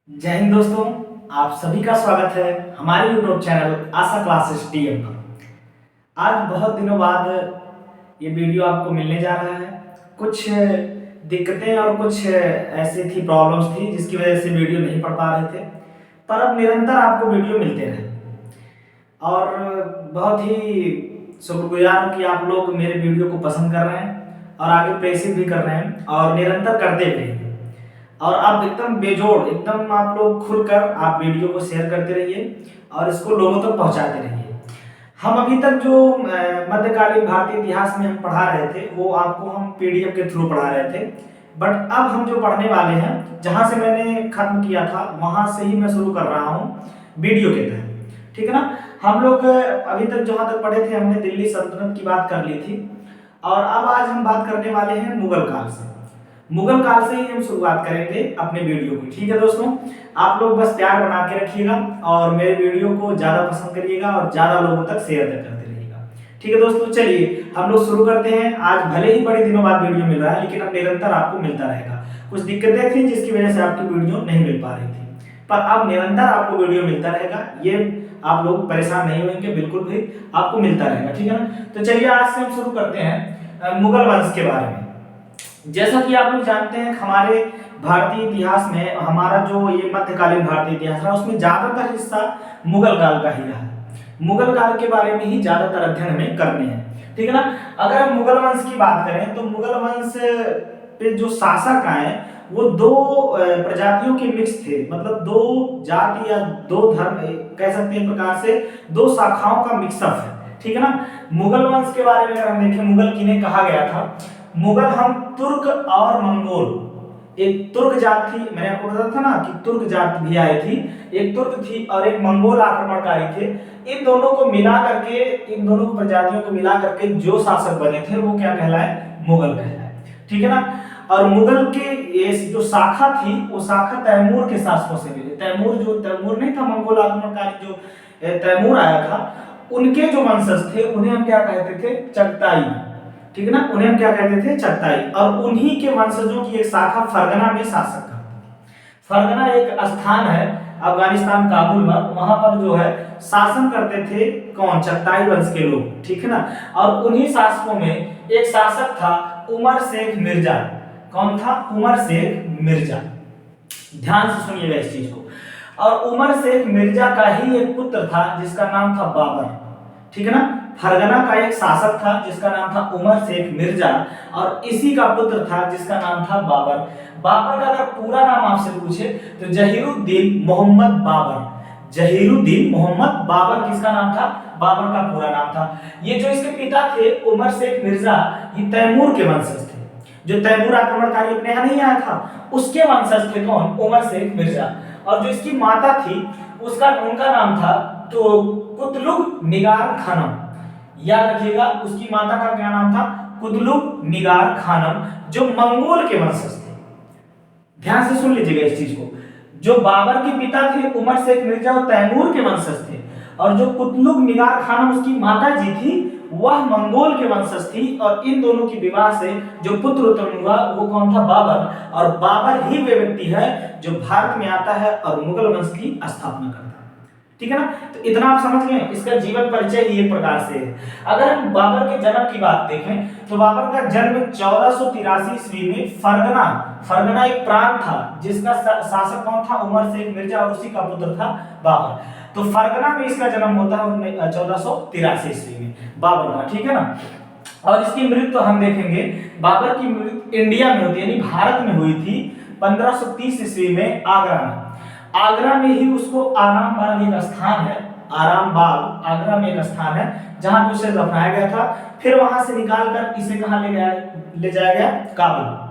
जय हिंद दोस्तों, आप सभी का स्वागत है हमारे यूट्यूब चैनल आशा क्लासेस टीएम पर। आज बहुत दिनों बाद ये वीडियो आपको मिलने जा रहा है। कुछ दिक्कतें और कुछ ऐसी थी प्रॉब्लम्स थी जिसकी वजह से वीडियो नहीं पढ़ पा रहे थे, पर अब निरंतर आपको वीडियो मिलते रहे और बहुत ही शुक्रगुजार हूँ कि आप लोग मेरे वीडियो को पसंद कर रहे हैं और आगे प्रेसित भी कर रहे हैं और निरंतर करते भी रहिए। और आप एकदम बेजोड़ एकदम आप लोग खुलकर आप वीडियो को शेयर करते रहिए और इसको लोगों तक पहुंचाते रहिए। हम अभी तक जो मध्यकालीन भारतीय इतिहास में हम पढ़ा रहे थे वो आपको हम पीडीएफ के थ्रू पढ़ा रहे थे, बट अब हम जो पढ़ने वाले हैं जहां से मैंने खत्म किया था वहां से ही मैं शुरू कर रहा हूँ वीडियो के तहत। ठीक है ना। हम लोग अभी तक जहां तक पढ़े थे हमने दिल्ली सल्तनत की बात कर ली थी और अब आज हम बात करने वाले हैं मुगल काल से। मुगल काल से ही हम शुरुआत करेंगे अपने वीडियो की। ठीक है दोस्तों, आप लोग बस प्यार बना के रखिएगा और मेरे वीडियो को ज्यादा पसंद करिएगा और ज्यादा लोगों तक शेयर करते रहिएगा। ठीक है दोस्तों, चलिए हम लोग शुरू करते हैं। आज भले ही बड़े दिनों बाद वीडियो मिल रहा है लेकिन अब निरंतर आपको मिलता रहेगा। कुछ दिक्कतें थी जिसकी वजह से आपकी वीडियो नहीं मिल पा रही थी, पर अब निरंतर आपको वीडियो मिलता रहेगा। ये आप लोग परेशान नहीं होंगे, बिल्कुल भी आपको मिलता रहेगा। ठीक है ना। तो चलिए आज से हम शुरू करते हैं मुगल वंश के बारे में। जैसा कि आप लोग जानते हैं हमारे भारतीय इतिहास में हमारा जो ये मध्यकालीन भारतीय इतिहास रहा उसमें ज्यादातर हिस्सा मुगल काल का ही रहा। मुगल काल के बारे में ही ज्यादातर अध्ययन हमें करने हैं। ठीक है ना। अगर हम मुगल वंश की बात करें तो मुगल वंश पे जो शासक आए वो दो प्रजातियों के मिक्स थे, मतलब दो जाति या दो धर्म कह सकते हैं प्रकार से दो शाखाओं का मिक्सअप है। ठीक है ना। मुगल वंश के बारे में अगर हम देखें मुगल किन्हें कहा गया था, मुगल हम तुर्क और मंगोल, एक तुर्क जात थी, मैंने आपको बताया था ना कि तुर्क जात भी आई थी, एक तुर्क थी और एक मंगोल आक्रमणकारी थे। इन दोनों को मिला करके, इन दोनों प्रजातियों को मिला करके जो शासक बने थे वो क्या कहलाए, मुगल कहलाए। ठीक है ना। और मुगल के ये जो शाखा थी वो शाखा तैमूर के शासकों से मिली। तैमूर नहीं था मंगोल आक्रमणकारी, जो तैमूर आया था उनके जो वंशज थे उन्हें हम क्या कहते थे, चगताई। ठीक है ना, उन्हें हम क्या कहते थे, चगताई। और उन्हीं के वंशजों की एक शाखा फरगना में शासक था। फरगना एक स्थान है अफगानिस्तान काबुल में, वहां पर जो है शासन करते थे कौन, चगताई वंश के लोग। ठीक है ना। और उन्हीं शासकों में एक शासक था उमर शेख मिर्जा। कौन था, उमर शेख मिर्जा। ध्यान से सुनिएगा इस चीज को। और उमर शेख मिर्जा का ही एक पुत्र था जिसका नाम था बाबर। ठीक है ना। फरगना का एक शासक था जिसका नाम था उमर शेख मिर्जा और इसी का पुत्र था जिसका नाम था बाबर। बाबर का अगर पूरा नाम आपसे पूछे तो जहीरुद्दीन मोहम्मद बाबर। जहीरुद्दीन मोहम्मद बाबर किसका नाम था, बाबर का पूरा नाम था। ये जो इसके पिता थे उमर शेख मिर्जा, ये तैमूर के वंशज थे। जो तैमूर आक्रमणकारी अपने यहाँ नहीं आया था उसके वंशज थे कौन, उमर शेख मिर्जा। और जो इसकी माता थी उनका नाम था तो कुतलुग निगार खानम। याद रखिएगा उसकी माता का क्या नाम था, कुतलुग निगार खानम, जो मंगोल के वंशज थे। ध्यान से सुन लीजिएगा इस चीज को। जो बाबर के पिता थे उमर शेख मिर्जा वो तैमूर के वंशज थे और जो कुतलुग निगार खानम उसकी माता जी थी वह मंगोल के वंशज थी। और इन दोनों की विवाह से जो पुत्र उत्पन्न हुआ वो कौन था, बाबर। और बाबर ही वे व्यक्ति है जो भारत में आता है और मुगल वंश की स्थापना करता है। ठीक है ना। तो इतना आप समझ गए, इसका जीवन परिचय ही एक प्रकार से है। अगर हम बाबर के जन्म की बात देखें तो बाबर का जन्म 1483 ईस्वी में फरगना एक प्रांत था जिसका शासक कौन था, उमर शेख मिर्जा और उसी का पुत्र था बाबर। तो फरगना में इसका जन्म होता है 1483 ईस्वी में बाबर का। ठीक है ना। और इसकी मृत्यु हम देखेंगे, बाबर की मृत्यु इंडिया में होती है यानी भारत में हुई थी 1530 ईस्वी में आगरा में। आगरा में ही उसको आराम बाग एक स्थान है, आराम बाग आगरा में एक स्थान है जहां पे उसे दफनाया गया था। फिर वहां से निकालकर इसे कहां ले जाया गया, काबुल।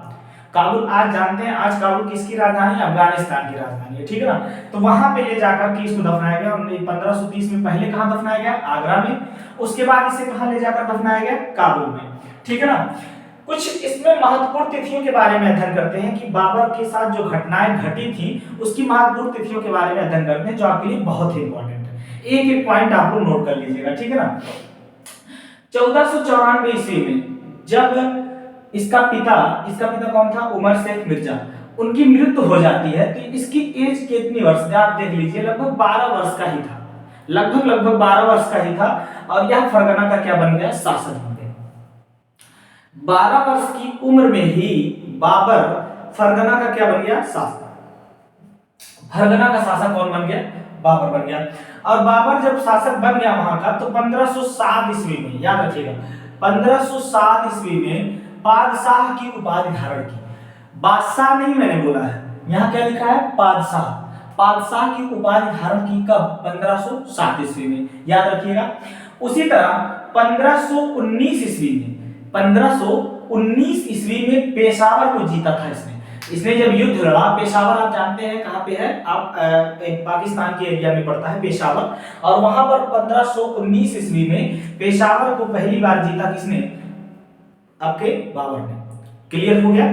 काबुल आज जानते हैं, आज काबुल किसकी राजधानी है, अफगानिस्तान की राजधानी है। ठीक है ना। तो वहां पे ले जाकर के इसको दफनाया गया। 1530 में पहले कहां दफनाया गया, आगरा में। उसके बाद इसे कहां ले जाकर दफनाया गया, काबुल में। ठीक है ना। कुछ इसमें महत्वपूर्ण तिथियों के बारे में अध्ययन करते हैं कि बाबर के साथ जो घटनाएं घटी थी उसकी महत्वपूर्ण तिथियों के बारे में अध्ययन करते हैं जो आपके लिए बहुत ही इंपॉर्टेंट है। एक एक पॉइंट आप लोग नोट कर लीजिएगा। ठीक है ना। 1494 ईस्वी में जब इसका पिता कौन था, उमर शेख मिर्जा। उनकी मृत्यु हो जाती है, तो इसकी एज कितनी वर्ष थी आप देख लीजिए, लगभग 12 वर्ष का ही था, लगभग 12 वर्ष का ही था। और यह फरगना का क्या बन गया, शासक बन गया। 12 वर्ष की उम्र में ही बाबर फरगना का क्या बन गया, शासक। फरगना का शासक कौन बन गया, बाबर बन गया। और बाबर जब शासक बन गया वहां का, तो 1507 ईस्वी में, याद रखिएगा 1507 ईस्वी में पादशाह की उपाधि धारण की। बादशाह नहीं मैंने बोला है, यहाँ क्या लिखा है, पादशाह। पादशाह की उपाधि धारण की कब, 1507 ईस्वी में, याद रखिएगा। उसी तरह 1519 ईस्वी में, 1519 ईस्वी में पेशावर को जीता था इसने जब युद्ध लड़ा। पेशावर आप जानते हैं कहाँ पे है, आप पाकिस्तान के एरिया में पड़ता है पेशावर। और वहां पर 1519 ईस्वी में पेशावर को पहली बार जीता किसने, आपके बाबर ने। क्लियर हो गया।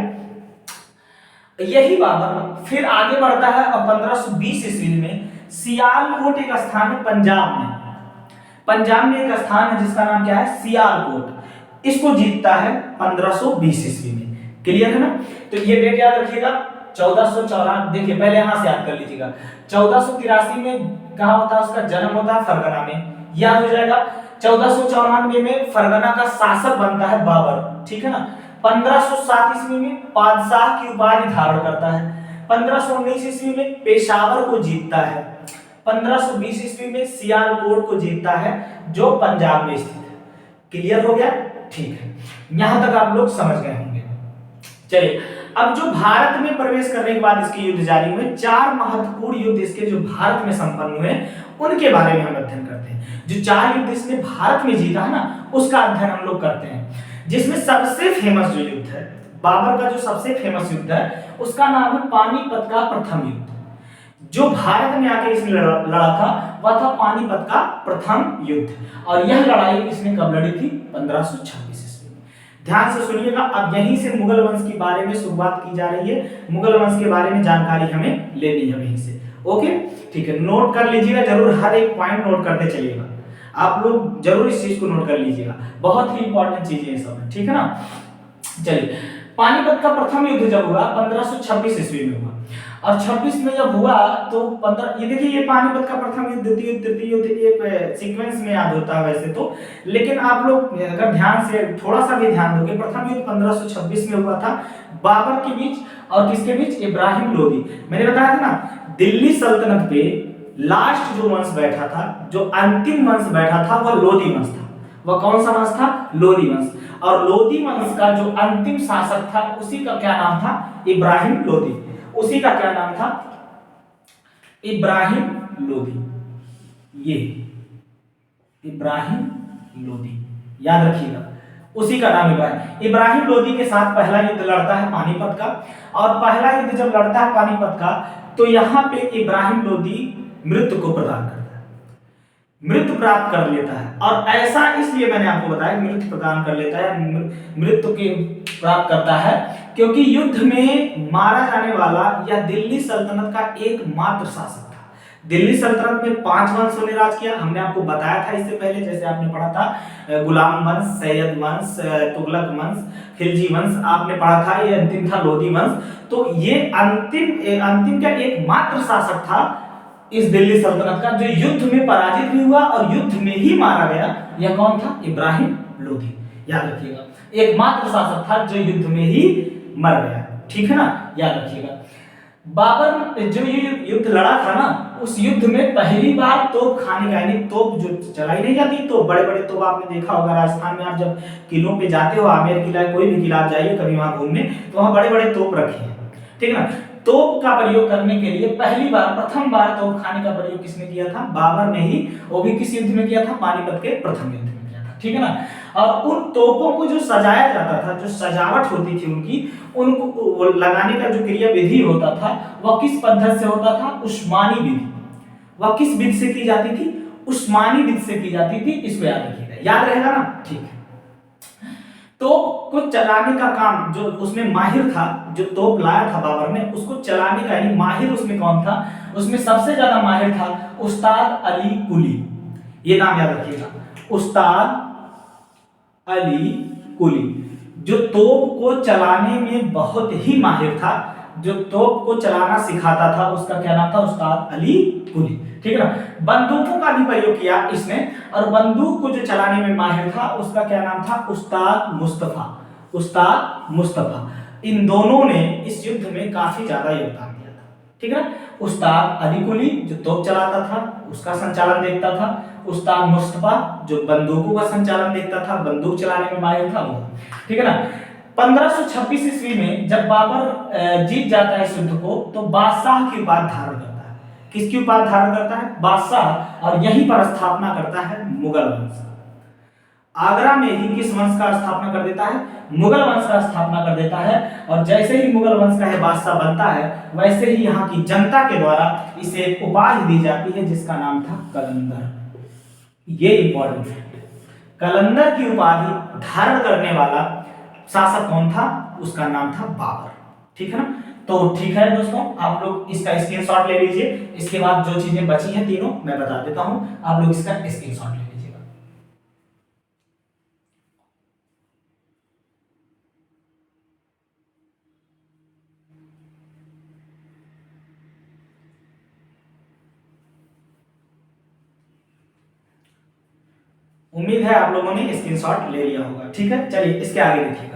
यही बाबर फिर आगे बढ़ता है और 1520 ईस्वी में सियालकोट एक स्थान है पंजाब में एक स्थान है जिसका नाम क्या है, सियालकोट, इसको जीतता है 1520 ईस्वी में। क्लियर है ना। तो ये डेट याद रखिएगा 1494। देखिए पहले यहां से याद कर लीजिएगा, 1483 में कहां होता है उसका जन्म, होता है फरगना में, याद हो जाएगा। 1494 में फरगना का शासक बनता है बाबर, ठीक है ना। 1507 ईस्वी में पादशाह की उपाधि धारण करता है। 1519 ईस्वी में पेशावर को जीतता है। 1520 ईस्वी में सियालकोट को जीतता है जो पंजाब में स्थित है। क्लियर हो गया, ठीक है, यहां तक आप लोग समझ गए होंगे। चलिए अब जो भारत में प्रवेश करने के बाद इसके युद्ध जारी हुए, 4 महत्वपूर्ण युद्ध इसके जो भारत में संपन्न हुए उनके बारे में हम अध्ययन करते हैं। जो 4 युद्ध इसने भारत में जीता है ना, उसका अध्ययन हम लोग करते हैं। जिसमें सबसे फेमस जो युद्ध है, बाबर का जो सबसे फेमस युद्ध है, उसका नाम है पानीपत का प्रथम युद्ध। जो भारत में आके इसने लड़ा था वह था पानीपत का प्रथम युद्ध। और यह लड़ाई इसने कब लड़ी थी, 1526 ईस्वी में। ध्यान से सुनिएगा। अब यहीं से मुगल वंश के बारे में शुरुआत की जा रही है। मुगल वंश के बारे में जानकारी हमें लेनी है वहीं से। ओके, ठीक है, नोट कर लीजिएगा जरूर, हर एक पॉइंट नोट करते चलिएगा। आप लोग जरूर इस चीज को नोट कर लीजिएगा, बहुत ही इंपॉर्टेंट चीज है ये सब, ठीक है ना। चलिए, पानीपत का प्रथम युद्ध जब हुआ 1526 ईस्वी में हुआ, और 26 में जब हुआ तो 15, ये देखिए ये पानीपत का प्रथम युद्ध, द्वितीय युद्ध, तृतीय युद्ध एक सीक्वेंस में याद होता है वैसे तो, लेकिन आप लोग अगर ध्यान से थोड़ा सा भी ध्यान दोगे, प्रथम युद्ध 1526 में हुआ था बाबर के बीच और किसके बीच, इब्राहिम लोदी। मैंने बताया था ना, दिल्ली सल्तनत पे लास्ट जो वंश बैठा था, जो अंतिम वंश बैठा था, वह लोदी वंश था। वह कौन सा वंश था, लोदी वंश। और लोदी वंश का जो अंतिम शासक था उसी का क्या नाम था, इब्राहिम लोदी। उसी का क्या नाम था, इब्राहिम लोदी। ये इब्राहिम लोदी, याद रखिएगा, उसी का नाम इब्राहिम लोदी के साथ पहला युद्ध लड़ता है पानीपत का। और पहला युद्ध जब लड़ता है पानीपत का, तो यहां पे इब्राहिम लोदी मृत्यु को प्रदान करता है, मृत्यु प्राप्त कर लेता है। और ऐसा इसलिए मैंने आपको बताया मृत्यु प्रदान कर लेता है, मृत्यु की प्राप्त करता है, क्योंकि युद्ध में मारा जाने वाला यह दिल्ली सल्तनत का एकमात्र शासक था। दिल्ली सल्तनत में 5 वंशों ने राज किया, हमने आपको बताया था इससे पहले, जैसे आपने पढ़ा था गुलाम वंश, सैयद वंश, तुगलक वंश, खिलजी वंश आपने पढ़ा था, ये अंतिम था लोदी वंश। तो ये अंतिम का एकमात्र शासक था इस दिल्ली सल्तनत का, जो युद्ध में पराजित भी हुआ और युद्ध में ही मारा गया। यह कौन था, इब्राहिम लोदी, याद रखिएगा, एकमात्र शासक था जो युद्ध में ही मर गया, ठीक है ना, याद रखिएगा। बाबर जो ये युद्ध लड़ा था ना, उस युद्ध में पहली बार तोप खाने का, यानी तोप जो चलाई नहीं जाती, तो बड़े बड़े तोप आपने देखा होगा राजस्थान में, आप जब किलों पे जाते हो, आमेर किला, कोई भी किला आप जाइए कभी वहां घूमने, तो वहां बड़े बड़े तोप रखे हैं, ठीक है ना। तोप का प्रयोग करने के लिए प्रथम बार तोप खाने का प्रयोग किसने किया था, बाबर ने ही। वो भी किस युद्ध में किया था, पानीपत के प्रथम युद्ध में किया था, ठीक है ना। और उन तोपों को जो सजाया जाता था, जो सजावट होती थी उनकी, उनको लगाने का जो क्रिया विधि होता था, वह किस पद्धति से होता था, उस्मानी विधि। वह किस विधि से की जाती थी, उस्मानी विधि से की जाती थी। इसको याद रखिएगा, याद रहेगा ना, ठीक है। तोप को चलाने का काम जो उसमें माहिर था, जो तोप लाया था बाबर ने, उसको चलाने का यानी माहिर उसमें कौन था, उसमें सबसे ज्यादा माहिर था उस्ताद अली कुली। ये नाम याद रखिएगा, उस्ताद अली कुली, जो तोप को चलाने में बहुत ही माहिर था। जो तोप को चलाना सिखाता था उसका क्या नाम था? उस्ताद अली कुली। ठीक है ना। बंदूकों का भी प्रयोग किया इसने, और बंदूक को जो चलाने में माहिर था उसका क्या नाम था? उस्ताद मुस्तफा। उस्ताद मुस्तफा। इन दोनों ने इस युद्ध में काफी ज्यादा योगदान दिया था। ठीक है ना। उस्ताद अली कुली जो तोप चलाता था उसका संचालन देखता था, उस्ताद मुस्तफा जो बंदूकों का संचालन देखता था, बंदूक चलाने में माहिर था वो। ठीक है ना। 1526 ईस्वी में जब बाबर जीत जाता है इस युद्ध को, तो बादशाह की उपाधि धारण करता है। किसकी उपाधि धारण करता है? बादशाह। और यहीं पर स्थापना करता है मुगल वंश। आगरा में ही किस वंश का स्थापना कर देता है? मुगल वंश का स्थापना कर देता है। और जैसे ही मुगल वंश का बादशाह बनता है, वैसे ही यहाँ की जनता के द्वारा इसे एक उपाधि दी जाती है जिसका नाम था कलंदर। ये इंपॉर्टेंट है। कलंदर की उपाधि धारण करने वाला शासक कौन था? उसका नाम था बाबर। ठीक है ना। तो ठीक है दोस्तों, आप लोग इसका स्क्रीनशॉट ले लीजिए। इसके बाद जो चीजें बची हैं तीनों मैं बता देता हूं, आप लोग इसका स्क्रीनशॉट ले लीजिएगा। उम्मीद है आप लोगों ने स्क्रीनशॉट ले लिया होगा। ठीक है, चलिए इसके आगे देखिएगा।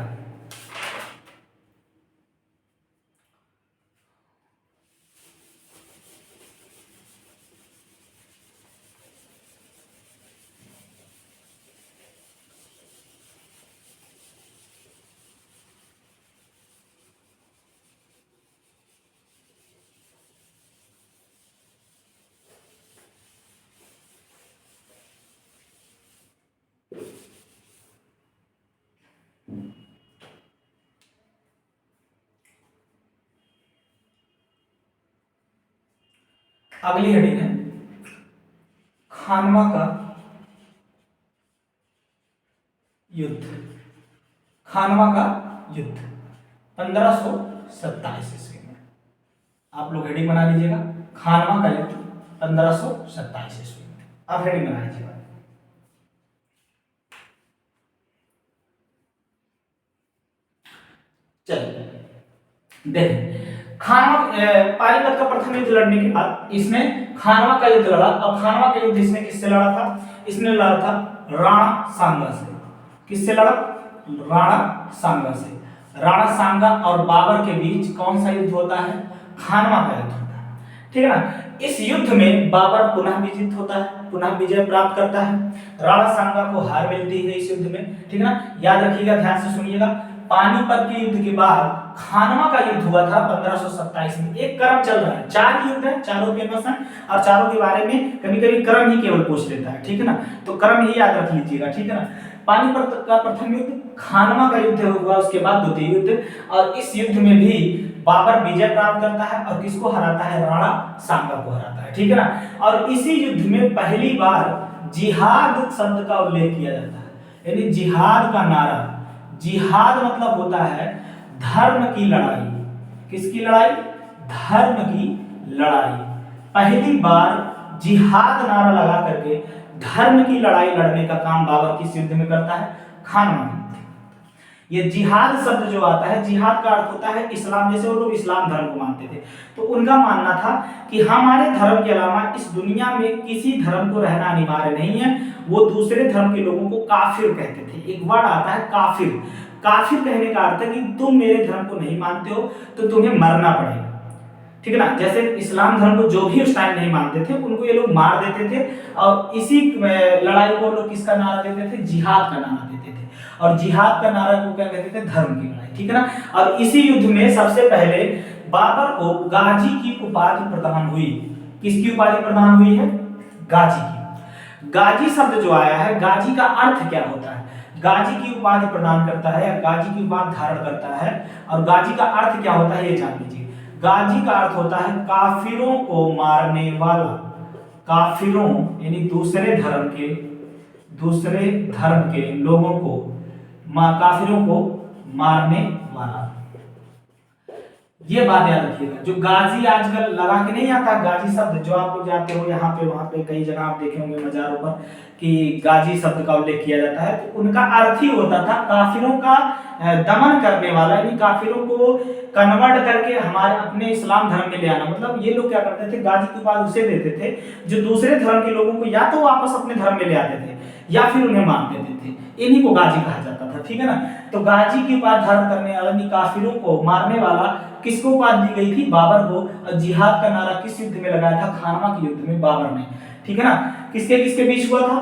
अगली हेडिंग है खानवा का युद्ध। खानवा का युद्ध 1527 ईस्वी में। आप लोग हेडिंग बना लीजिएगा, खानवा का युद्ध 1527 ईस्वी में। आप हेडिंग बना लीजिएगा। चलिए देखें, खानवा पानीपत का प्रथम युद्ध लड़ने के बाद इसने खानवा का युद्ध लड़ा। और खानवा का युद्ध इसने किससे लड़ा था? इसने लड़ा था राणा सांगा से। किससे लड़ा? राणा सांगा से। राणा सांगा और बाबर के बीच कौन सा युद्ध होता है? खानवा का युद्ध होता है। ठीक है ना। इस युद्ध में बाबर पुनः विजित होता है, पुनः विजय प्राप्त करता है। राणा सांगा को हार मिलती है इस युद्ध में। ठीक है ना। याद रखिएगा, ध्यान से सुनिएगा। पानीपत के युद्ध के बाद खानवा का युद्ध हुआ था 1527 में। एक क्रम चल रहा है, 4 युद्ध है, चारों फेमस हैं, और चारों के बारे में कभी कभी क्रम ही केवल पूछ लेता है। ठीक है ना। तो क्रम ही याद रख लीजिएगा। ठीक है ना। पानीपत का प्रथम युद्ध, खानवा का युद्ध हुआ, उसके बाद द्वितीय युद्ध। और इस युद्ध में भी बाबर विजय प्राप्त करता है और किसको हराता है? राणा सांगा को हराता है। ठीक है ना। और इसी युद्ध में पहली बार जिहाद शब्द का उल्लेख किया जाता है, यानी जिहाद का नारा। जिहाद मतलब होता है धर्म की लड़ाई। किसकी लड़ाई? धर्म की लड़ाई। पहली बार जिहाद नारा लगा करके धर्म की लड़ाई लड़ने का काम बाबर किस युद्ध में करता है? खानवा में। ये जिहाद शब्द जो आता है, जिहाद का अर्थ होता है इस्लाम। जैसे वो लोग इस्लाम धर्म को मानते थे, तो उनका मानना था कि हमारे धर्म के अलावा इस दुनिया में किसी धर्म को रहना अनिवार्य नहीं है। वो दूसरे धर्म के लोगों को काफिर कहते थे। एक वर्ड आता है काफिर। काफिर कहने का अर्थ है कि तुम मेरे धर्म को नहीं मानते हो तो तुम्हें मरना पड़ेगा। ठीक है ना। जैसे इस्लाम धर्म को जो भी उस टाइम नहीं मानते थे उनको ये लोग मार देते थे, और इसी लड़ाई को लोग किसका नारा देते थे? जिहाद का नारा देते थे। और जिहाद का नारा को क्या कहते थे? धर्म की लड़ाई। ठीक है ना। और इसी युद्ध में सबसे पहले बाबर को गाजी की उपाधि प्रदान हुई। किसकी उपाधि प्रदान हुई है? गाजी की। गाजी शब्द जो आया है, गाजी का अर्थ क्या होता है? गाजी की उपाधि प्रदान करता है, या गाजी की उपाधि धारण करता है। और गाजी का अर्थ क्या होता है ये जान लीजिए। गाजी का अर्थ होता है काफिरों को मारने वाला। काफिरों यानी दूसरे धर्म के लोगों को, काफिरों को मारने वाला। ये बात याद रखिएगा। जो गाजी आजकल लगा के नहीं आता गाजी शब्द, जो आप लोग जाते हो यहाँ पे वहां पे कई जगह आप देखे होंगे मजारों पर कि गाजी शब्द का उल्लेख किया जाता है, तो उनका अर्थ ही होता था काफिरों का दमन करने वाला, यानी काफिरों को कन्वर्ट करके हमारे अपने इस्लाम धर्म में ले आना। मतलब ये लोग क्या करते थे, गाजी की उपाधि उसे देते थे जो दूसरे धर्म के लोगों को या तो वापस अपने धर्म में ले आते थे या फिर उन्हें मार देते थे, इन्हीं को गाजी कहा जाता था। ठीक है ना। तो गाजी की उपाधि धारण करने वाला, काफिरों को मारने वाला किसको उपाधि दी गई थी? बाबर को। और जिहाद का नारा किस युद्ध में लगाया था? खानवा के युद्ध में बाबर ने। ठीक है ना। किसके किसके बीच हुआ था?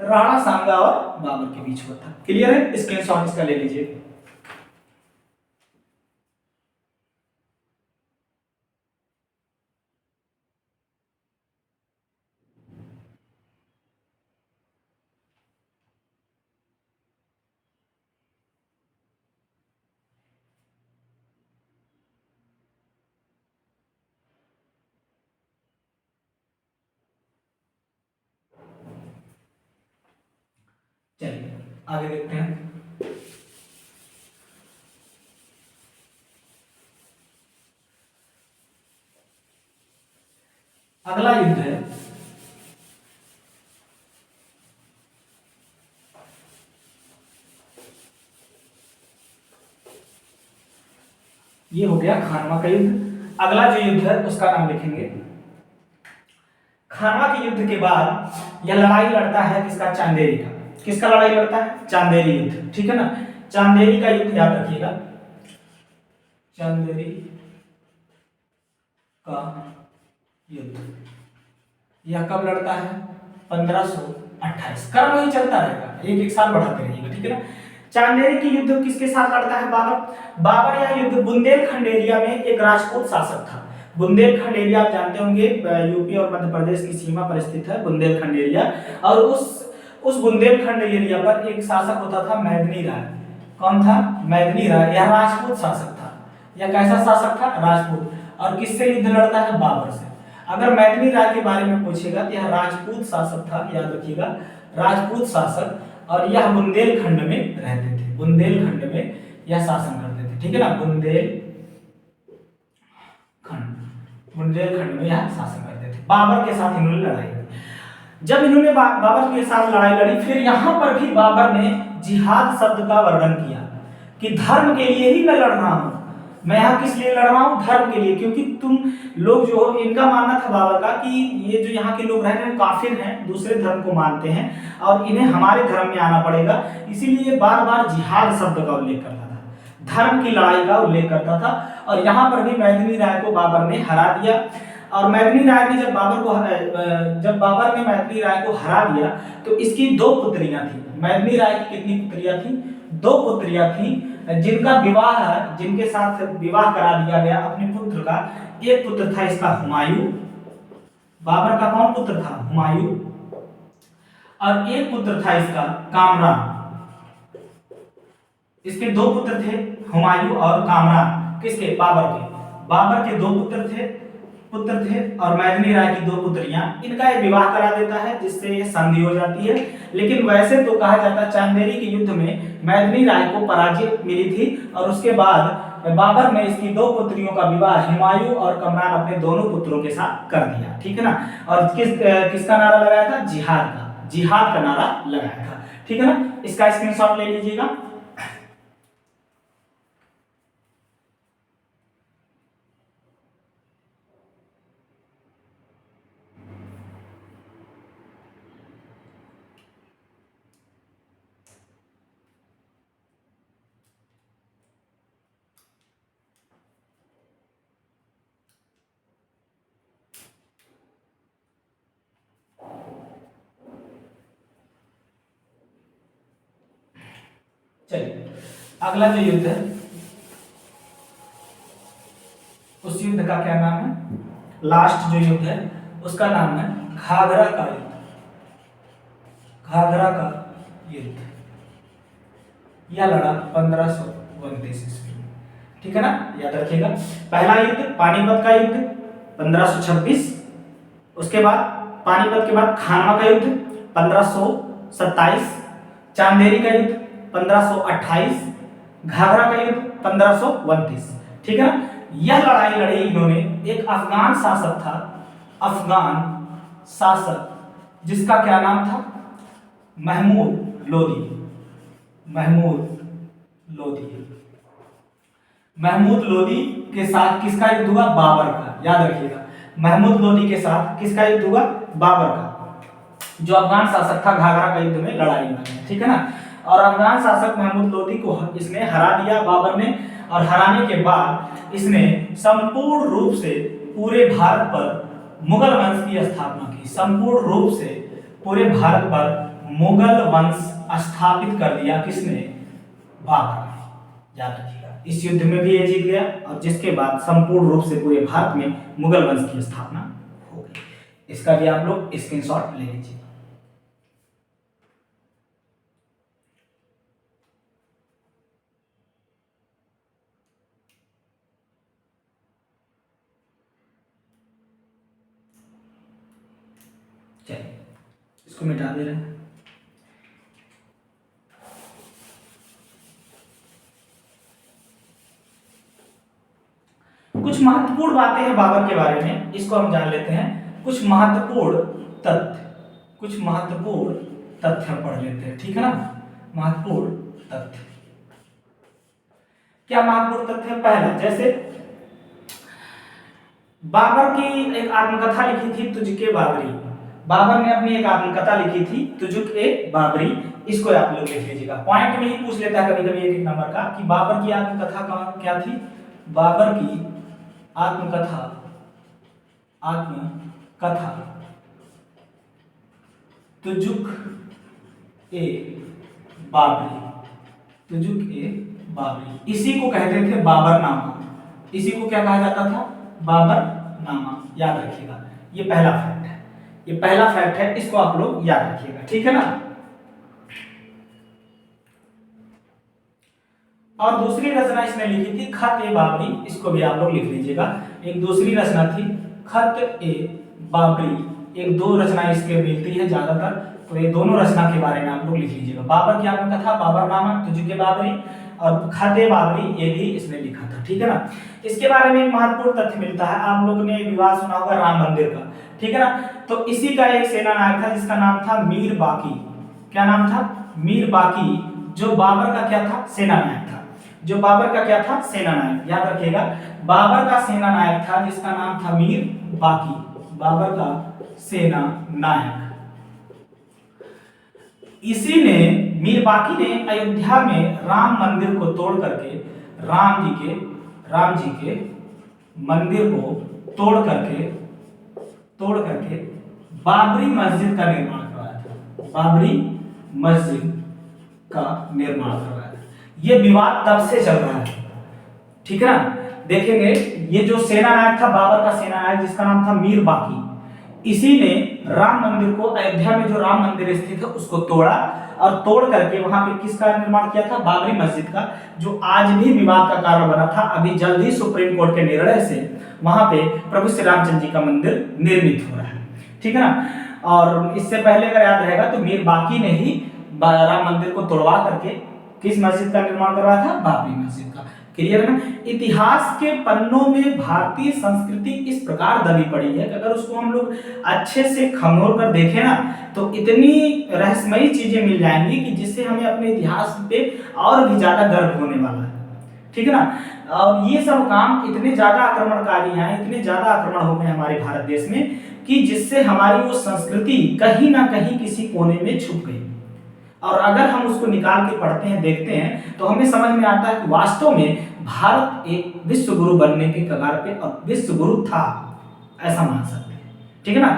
राणा सांगा और बाबर के बीच हुआ था। क्लियर है? स्क्रीनशॉट इसका ले लीजिए। चलिए आगे देखते हैं। अगला युद्ध है ये हो गया खानवा का युद्ध। अगला जो युद्ध है उसका नाम लिखेंगे। खानवा के युद्ध के बाद यह लड़ाई लड़ता है किसका? चांदेरी का। किसका लड़ाई लड़ता है? चांदेरी युद्ध। ठीक है ना। चांदेरी का युद्ध याद रखिएगा। चांदेरी का युद्ध यह कब लड़ता है? 1528। क्रम वही चलता रहेगा, एक एक साल बढ़ाते रहिएगा। ठीक है ना। चांदेरी की युद्ध किसके साथ लड़ता है? बाबर। बाबर यह युद्ध बुंदेलखंड एरिया में एक राजपूत शासक था। बुंदेलखंड एरिया आप जानते होंगे, यूपी और मध्य प्रदेश की सीमा पर स्थित है बुंदेलखंड एरिया। और उस बुंदेलखंड एरिया पर एक शासक होता था मैदिनी राय। कौन था? मैदिनी राय। यह राजपूत शासक था। यह कैसा शासक था? राजपूत। और किससे युद्ध लड़ता है? बाबर से। अगर मैथिली राय के बारे में पूछेगा तो यह राजपूत शासक था, याद रखिएगा, राजपूत शासक। और यह बुंदेलखंड में रहते थे। बुंदेलखंड में यह शासन करते थे। ठीक है ना। बुंदेलखंड में यह शासन करते थे। बाबर के साथ इन्होंने लड़ाई लड़ी। जब इन्होंने बाबर के साथ लड़ाई लड़ी, फिर यहां पर भी बाबर ने जिहाद शब्द का वर्णन किया कि धर्म के लिए ही मैं लड़ रहा हूं। मैं यहाँ किस लिए लड़ रहा हूँ? धर्म के लिए। क्योंकि तुम लोग जो हो, इनका मानना था बाबर का कि ये जो यहाँ के लोग रह रहे हैं काफिर हैं, दूसरे धर्म को मानते हैं और इन्हें हमारे धर्म में आना पड़ेगा। इसीलिए बार बार जिहाद शब्द का उल्लेख करता था, धर्म की लड़ाई का उल्लेख करता था। और यहाँ पर भी मैदिनी राय को बाबर ने हरा दिया। और मैदिनी राय ने जब बाबर ने मैदिनी राय को हरा दिया तो इसकी दो पुत्रियां थी। मैदिनी राय की कितनी पुत्रियां थी? दो पुत्रियां थी, जिनका विवाह, जिनके साथ विवाह करा दिया गया अपने पुत्र का। एक पुत्र था इसका हुमायूं। बाबर का कौन पुत्र था? हुमायूं। और एक पुत्र था इसका कामरान। इसके दो पुत्र थे, हुमायूं और कामरान। किसके? बाबर के। बाबर के दो पुत्र थे और मैदिनी राय की दो पुत्रियां। इनका एक विवाह करा देता है जिससे ये संधि हो जाती है। लेकिन वैसे तो कहा जाता है चांदेरी के युद्ध में मैदिनी राय को पराजय मिली थी और उसके बाद बाबर ने इसकी दो पुत्रियों का विवाह हुमायूं और कामरान अपने दोनों पुत्रों के साथ कर दिया। ठीक है ना। और किसका नारा लगाया था? जिहाद का नारा लगाया था। ठीक है ना। इसका स्क्रीनशॉट ले लीजिएगा। चलिए अगला जो युद्ध है उस युद्ध का क्या नाम है? लास्ट जो युद्ध है उसका नाम है घाघरा का युद्ध। घाघरा का युद्ध यह लड़ा 1529 ईस्वी में। ठीक है ना। याद रखिएगा। पहला युद्ध पानीपत का युद्ध 1526। उसके बाद पानीपत के बाद खानवा का युद्ध 1527। चांदेरी का युद्ध 1528। घाघरा का युद्ध 1529। ठीक है ना। यह लड़ाई लड़ी इन्होंने, एक अफगान शासक था, अफगान शासक, जिसका क्या नाम था, महमूद लोदी। महमूद लोदी। महमूद लोदी के साथ किसका युद्ध हुआ, बाबर का, याद रखिएगा। महमूद लोदी के साथ किसका युद्ध हुआ, बाबर का, जो अफगान शासक था, घाघरा का युद्ध में लड़ाई लड़ी, ठीक है ना। और अफगान शासक महमूद लोदी को इसने हरा दिया बाबर ने, और हराने के बाद इसने संपूर्ण रूप से पूरे भारत पर मुगल वंश की स्थापना की। संपूर्ण रूप से पूरे भारत पर मुगल वंश स्थापित कर दिया, किसने, बाबर ने, याद रखिएगा। इस युद्ध में भी ये जीत गया, और जिसके बाद संपूर्ण रूप से पूरे भारत में मुगल वंश की स्थापना हो गई। इसका भी आप लोग स्क्रीनशॉट ले लीजिए। चलिए इसको मिटा दे रहे हैं। कुछ महत्वपूर्ण बातें हैं बाबर के बारे में, इसको हम जान लेते हैं। कुछ महत्वपूर्ण तथ्य, कुछ महत्वपूर्ण तथ्य पढ़ लेते हैं, ठीक है ना। महत्वपूर्ण तथ्य, क्या महत्वपूर्ण तथ्य? पहला, जैसे बाबर की एक आत्मकथा लिखी थी तुझके बाबरी। बाबर ने अपनी एक आत्मकथा लिखी थी तुझके बाबरी, इसको आप लोग लिख लीजिएगा। पॉइंट में ही पूछ लेता है कभी कभी एक नंबर का कि बाबर की आत्मकथा क्या थी। बाबर की आत्मकथा, आत्मकथा तुजुक ए बाबरी, तुजुक ए बाबरी, इसी को कहते थे बाबरनामा। इसी को क्या कहा जाता था, बाबरनामा, याद रखिएगा। ये पहला फैक्ट है, ये पहला फैक्ट है, इसको आप लोग याद रखिएगा, ठीक है ना। और दूसरी रचना इसने लिखी थी खत ए बाबरी, इसको भी आप लोग लिख लीजिएगा। एक दूसरी रचना थी खत ए बाबरी, एक दो रचना इसके मिलती है ज्यादातर, तो ये दोनों रचना के बारे में आप लोग लिख लीजिएगा। बाबर की आत्मकथा, बाबरनामा, तुझके बाबरी, और खत ए बाबरी, ये भी इसने लिखा था, ठीक है ना। इसके बारे में एक महत्वपूर्ण तथ्य मिलता है, आप लोगों ने विवाद सुना होगा राम मंदिर का, ठीक है ना। तो इसी का एक सेना नायक था जिसका नाम था मीर बाकी। क्या नाम था, मीर बाकी, जो बाबर का क्या था, सेना नायक था। जो बाबर का क्या था, सेना नायक, याद रखिएगा। बाबर का सेना नायक था जिसका नाम था मीर बाकी, बाबर का सेना नायक। इसी ने, मीर बाकी ने अयोध्या में राम मंदिर को तोड़ करके, राम जी के मंदिर को तोड़ करके बाबरी मस्जिद का निर्माण करवाया था। बाबरी मस्जिद का निर्माण करवाया था। ये विवाद तब से चल रहा है, ठीक है ना। देखेंगे ये जो सेना नायक था, बाबर का सेना नायक जिसका नाम था मीर बाकी, इसी ने राम मंदिर को, अयोध्या में जो राम मंदिर स्थित है उसको तोड़ा, और तोड़ करके वहां पे किसका निर्माण किया था, बाबरी मस्जिद का, जो आज भी विवाद का कारण बना था। अभी जल्द ही सुप्रीम कोर्ट के निर्णय से वहां पे प्रभु श्री रामचंद्र जी का मंदिर निर्मित हो रहा है, ठीक है ना। और इससे पहले अगर याद रहेगा तो मीर बाकी ने ही राम मंदिर को तोड़वा करके किस मस्जिद का निर्माण करवाया था, बाबरी मस्जिद का। क्लियर है ना। इतिहास के पन्नों में भारतीय संस्कृति इस प्रकार दबी पड़ी है कि अगर उसको हम लोग अच्छे से खंगोल कर देखें ना, तो इतनी रहस्यमयी चीजें मिल जाएंगी कि जिससे हमें अपने इतिहास पे और भी ज्यादा गर्व होने वाला है, ठीक है ना। और ये सब काम इतने ज्यादा आक्रमणकारी हैं, इतने ज्यादा आक्रमण हो गए हमारे भारत देश में, कि जिससे हमारी वो संस्कृति कहीं ना कहीं किसी कोने में छुप गई। और अगर हम उसको निकाल के पढ़ते हैं, देखते हैं, तो हमें समझ में आता है कि वास्तव में भारत एक विश्व गुरु बनने के कगार पे, और विश्व गुरु था, ऐसा मान सकते हैं, ठीक है ना।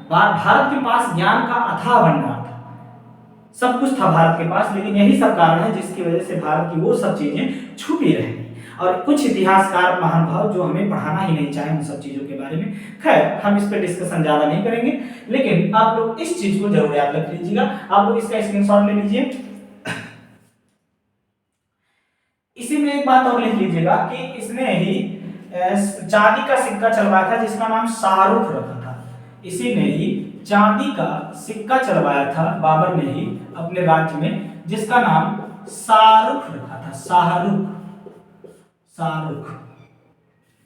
भारत के पास ज्ञान का अथाह भंडार था, सब कुछ था भारत के पास, लेकिन यही सब कारण है जिसकी वजह से भारत की वो सब चीजें छुपी रही। और कुछ इतिहासकार महानुभाव जो हमें पढ़ाना ही नहीं चाहे उन सब चीजों के बारे में। खैर, हम इस पे डिस्कशन ज्यादा नहीं करेंगे, लेकिन आप लोग इस चीज को जरूर याद रख लीजिएगा। आप लोग इसका स्क्रीनशॉट ले लीजिए। इसी में एक बात और लिख लीजिएगा कि इसने ही चांदी का सिक्का चलवाया था जिसका नाम शाहरुख रखा था। इसी ने ही चांदी का सिक्का चलवाया था, बाबर ने ही अपने राज्य में, जिसका नाम शाहरुख रखा था। शाहरुख,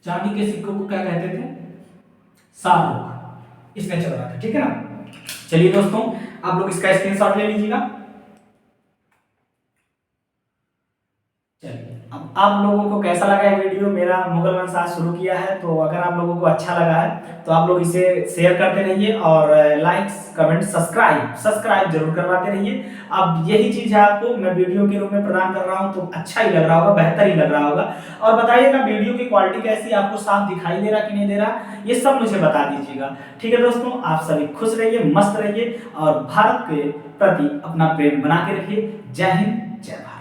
चांदी के सिक्कों को क्या कहते थे? शाहरुख, इसमें चल रहा था, ठीक है ना। चलिए दोस्तों, आप लोग इसका स्क्रीनशॉट ले लीजिएगा। चलिए, अब आप लोगों को कैसा लगा ये वीडियो, मेरा मुगल वंश आज शुरू किया है, तो अगर आप लोगों को अच्छा लगा है तो आप लोग इसे शेयर करते रहिए और लाइक्स कमेंट सब्सक्राइब जरूर करवाते रहिए। अब यही चीज़ है, आपको मैं वीडियो के रूप में प्रदान कर रहा हूँ तो अच्छा ही लग रहा होगा, बेहतर ही लग रहा होगा। और बताइएगा वीडियो की क्वालिटी कैसी, आपको साफ दिखाई दे रहा कि नहीं दे रहा, ये सब मुझे बता दीजिएगा। ठीक है दोस्तों, आप सभी खुश रहिए, मस्त रहिए और भारत के प्रति अपना प्रेम बना के रखिए। जय हिंद, जय भारत।